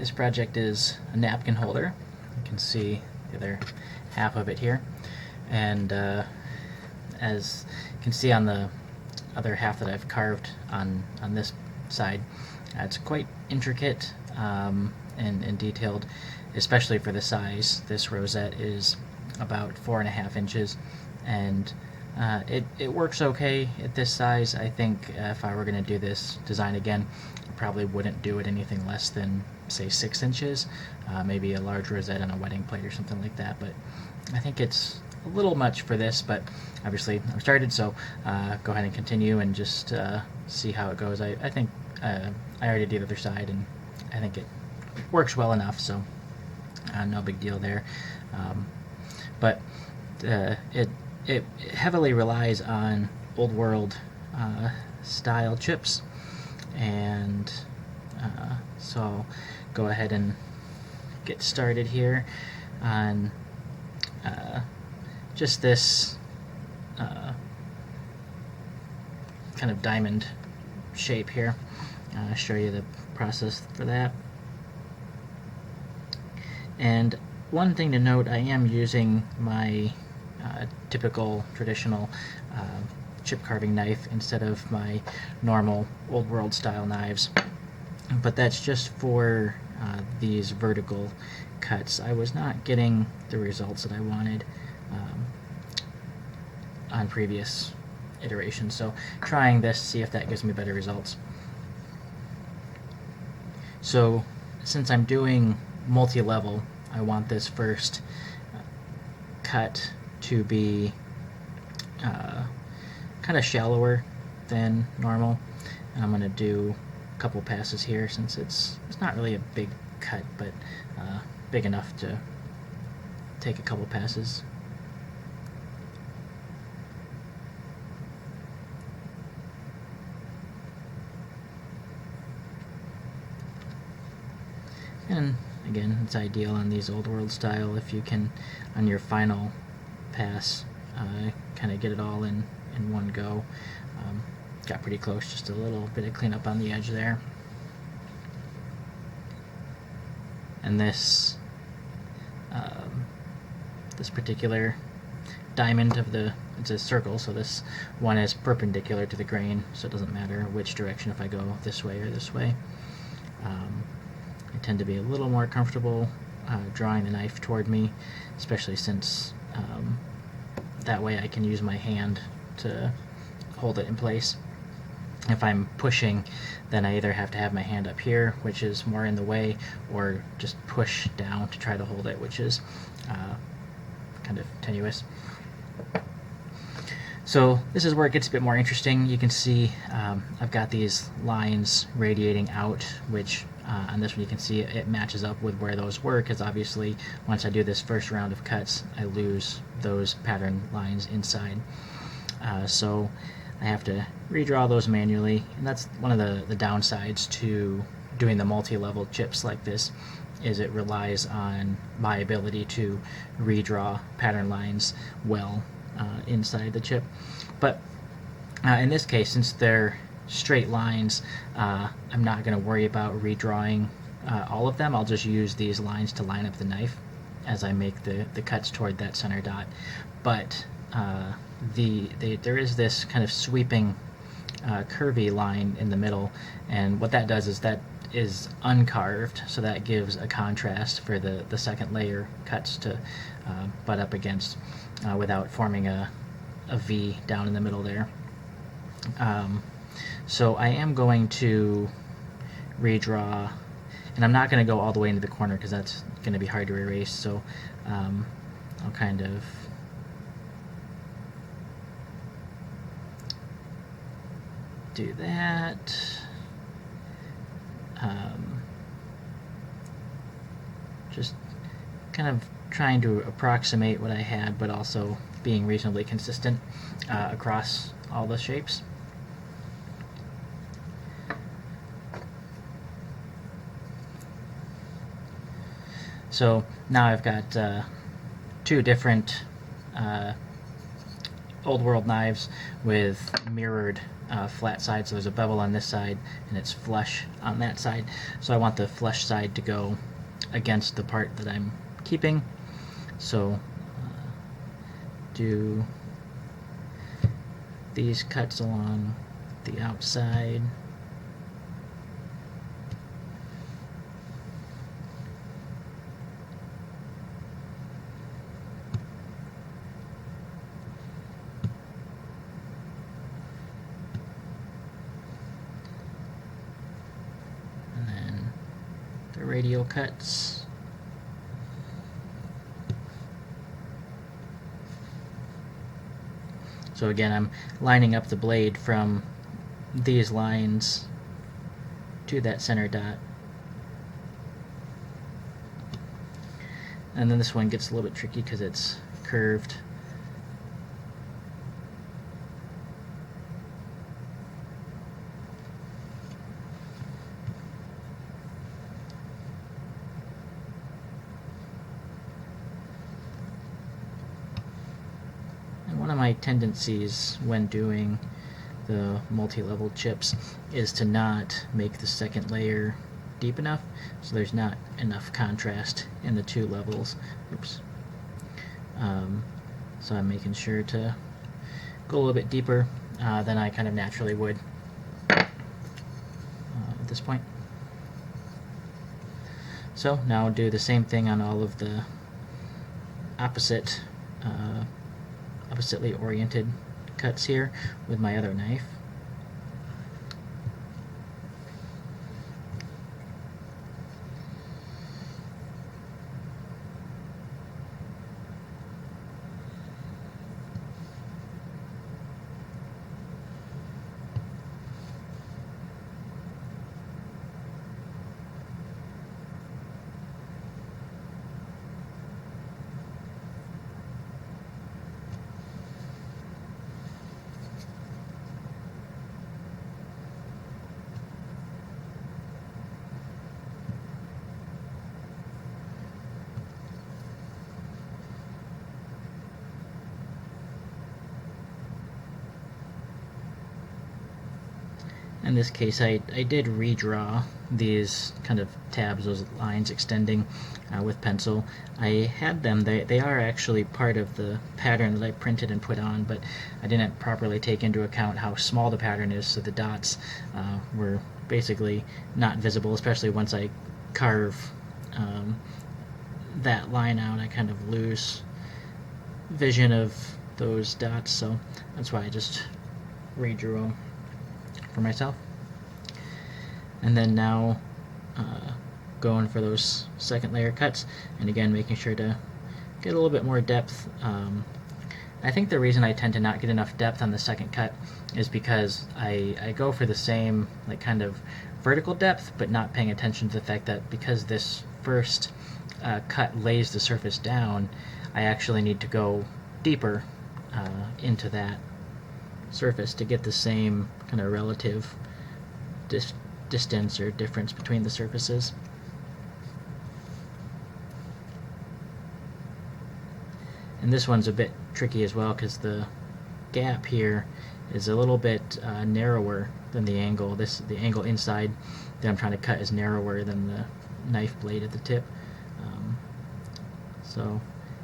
This project is a napkin holder. You can see the other half of it here. And as you can see on the other half that I've carved on this side, it's quite intricate and detailed, especially for the size. This rosette is about 4.5 inches, and it works okay at this size. I think if I were going to do this design again, I probably wouldn't do it anything less than, say, 6 inches, maybe a large rosette on a wedding plate or something like that. But I think it's a little much for this, but obviously I'm started, so go ahead and continue and just see how it goes. I think I already did the other side, and I think it works well enough, so no big deal there. But it heavily relies on old world style chips, and so I'll go ahead and get started here on just this kind of diamond shape here. I'll show you the process for that. And one thing to note, I am using my typical traditional chip carving knife instead of my normal old world style knives, but that's just for these vertical cuts. I was not getting the results that I wanted on previous iterations, so trying this, see if that gives me better results. So since I'm doing multi-level, I want this first cut to be kind of shallower than normal, and I'm going to do a couple passes here since it's not really a big cut, but big enough to take a couple passes. And again, it's ideal on these old world style if you can, on your final pass, kind of get it all in one go. Got pretty close, just a little bit of cleanup on the edge there. And this this particular diamond it's a circle, so this one is perpendicular to the grain, so it doesn't matter which direction if I go this way or this way. I tend to be a little more comfortable drawing the knife toward me, especially since that way I can use my hand to hold it in place. If I'm pushing, then I either have to have my hand up here, which is more in the way, or just push down to try to hold it, which is kind of tenuous. So this is where it gets a bit more interesting. You can see I've got these lines radiating out, which on this one you can see it matches up with where those were, because obviously once I do this first round of cuts, I lose those pattern lines inside. So I have to redraw those manually, and that's one of the downsides to doing the multi-level chips like this, is it relies on my ability to redraw pattern lines well inside the chip. But in this case, since they're straight lines, I'm not going to worry about redrawing all of them. I'll just use these lines to line up the knife as I make the cuts toward that center dot. But there is this kind of sweeping curvy line in the middle, and what that does is that is uncarved, so that gives a contrast for the second layer cuts to butt up against without forming a V down in the middle there. So I am going to redraw, and I'm not going to go all the way into the corner because that's going to be hard to erase, so I'll kind of do that. Just kind of trying to approximate what I had, but also being reasonably consistent across all the shapes. So now I've got two different old world knives with mirrored flat sides. So there's a bevel on this side and it's flush on that side. So I want the flush side to go against the part that I'm keeping. So do these cuts along the outside. And then the radial cuts. So again, I'm lining up the blade from these lines to that center dot. And then this one gets a little bit tricky because it's curved. One of my tendencies when doing the multi-level chips is to not make the second layer deep enough, so there's not enough contrast in the two levels. Oops. So I'm making sure to go a little bit deeper than I kind of naturally would at this point. So now I'll do the same thing on all of the oppositely oriented cuts here with my other knife. In this case, I did redraw these kind of tabs, those lines extending with pencil. I had them, they are actually part of the pattern that I printed and put on, but I didn't properly take into account how small the pattern is, so the dots were basically not visible, especially once I carve that line out. I kind of lose vision of those dots, so that's why I just redrew them for myself. And then now going for those second layer cuts, and again making sure to get a little bit more depth. I think the reason I tend to not get enough depth on the second cut is because I go for the same like kind of vertical depth, but not paying attention to the fact that because this first cut lays the surface down, I actually need to go deeper into that surface to get the same kind of relative distance or difference between the surfaces. And this one's a bit tricky as well because the gap here is a little bit narrower than the angle. The angle inside that I'm trying to cut is narrower than the knife blade at the tip. So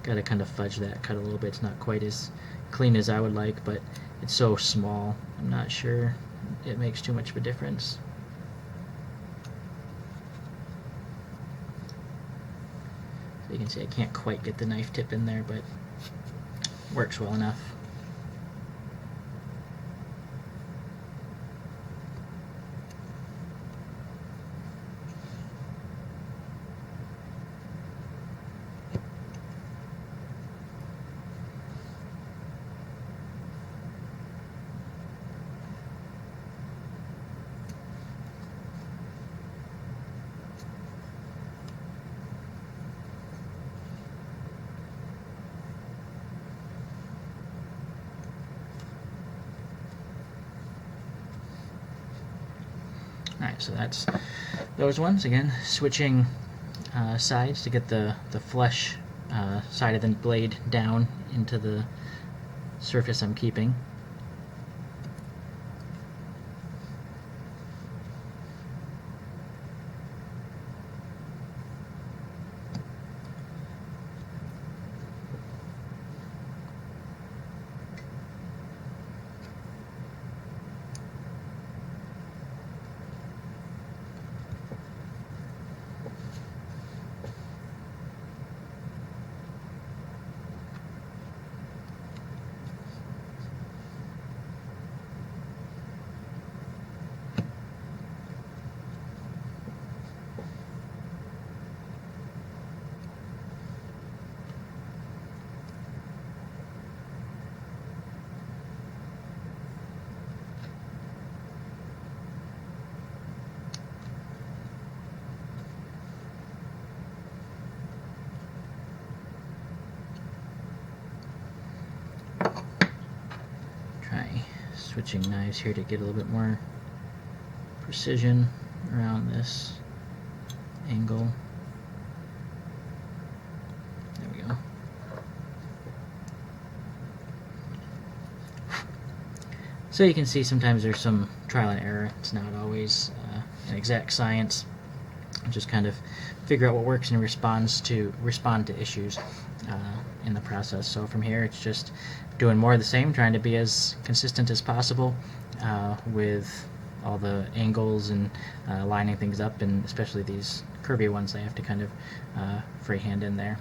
got to kind of fudge that cut a little bit. It's not quite as clean as I would like, but it's so small, I'm not sure it makes too much of a difference. So you can see I can't quite get the knife tip in there, but works well enough. Alright, so that's those ones. Again, switching sides to get the flush side of the blade down into the surface I'm keeping. Try switching knives here to get a little bit more precision around this angle. There we go. So you can see sometimes there's some trial and error. It's not always an exact science. Just kind of figure out what works and respond to issues in the process. So from here, it's just doing more of the same, trying to be as consistent as possible with all the angles and lining things up, and especially these curvy ones I have to kind of freehand in there.